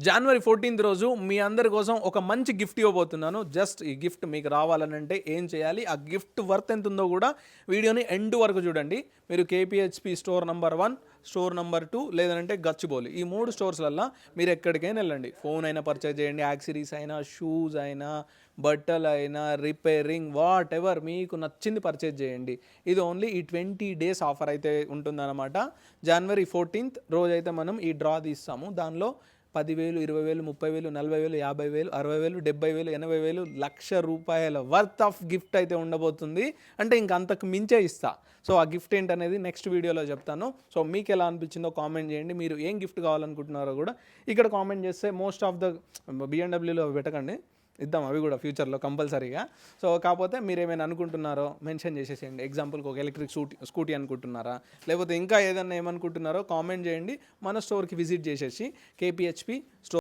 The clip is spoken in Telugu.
జనవరి 14th రోజు మీ అందరి కోసం ఒక మంచి గిఫ్ట్ ఇవ్వబోతున్నాను. జస్ట్ ఈ గిఫ్ట్ మీకు రావాలనంటే ఏం చేయాలి, ఆ గిఫ్ట్ వర్త్ ఎంత ఉందో కూడా వీడియోని ఎండ్ వరకు చూడండి. మీరు కేపీహెచ్పి స్టోర్ నంబర్ 1, స్టోర్ నంబర్ 2 లేదంటే గచ్చిబౌలి, ఈ 3 స్టోర్స్లల్లో మీరు ఎక్కడికైనా వెళ్ళండి. ఫోన్ అయినా పర్చేజ్ చేయండి, యాక్సరీస్ అయినా, షూస్ అయినా, బట్టలు అయినా, రిపేరింగ్, వాట్ ఎవర్ మీకు నచ్చింది పర్చేజ్ చేయండి. ఇది ఓన్లీ ఈ 20 days ఆఫర్ అయితే ఉంటుందన్నమాట. జనవరి 14th రోజైతే మనం ఈ డ్రా తీస్తాము. దానిలో 10,000, 20,000, 30,000, 40,000, 50,000, 60,000, 70,000, 80,000, ₹1,00,000 వర్త్ ఆఫ్ గిఫ్ట్ అయితే ఉండబోతుంది. అంటే ఇంక అంతకు మించే ఇస్తా. సో ఆ గిఫ్ట్ ఏంటనేది నెక్స్ట్ వీడియోలో చెప్తాను. సో మీకు ఎలా అనిపించిందో కామెంట్ చేయండి. మీరు ఏం గిఫ్ట్ కావాలనుకుంటున్నారో కూడా ఇక్కడ కామెంట్ చేస్తే మోస్ట్ ఆఫ్ ద బిఎండబ్ల్యూలో పెట్టకండి, ఇద్దాం అవి కూడా ఫ్యూచర్లో కంపల్సరీగా. సో కాకపోతే మీరు ఏమైనా అనుకుంటున్నారో మెన్షన్ చేసేసేయండి. ఎగ్జాంపుల్కి ఒక ఎలక్ట్రిక్ స్కూటీ అనుకుంటున్నారా, లేకపోతే ఇంకా ఏదన్నా ఏమనుకుంటున్నారో కామెంట్ చేయండి. మన స్టోర్కి విజిట్ చేసేసి కేపీహెచ్పి స్టోర్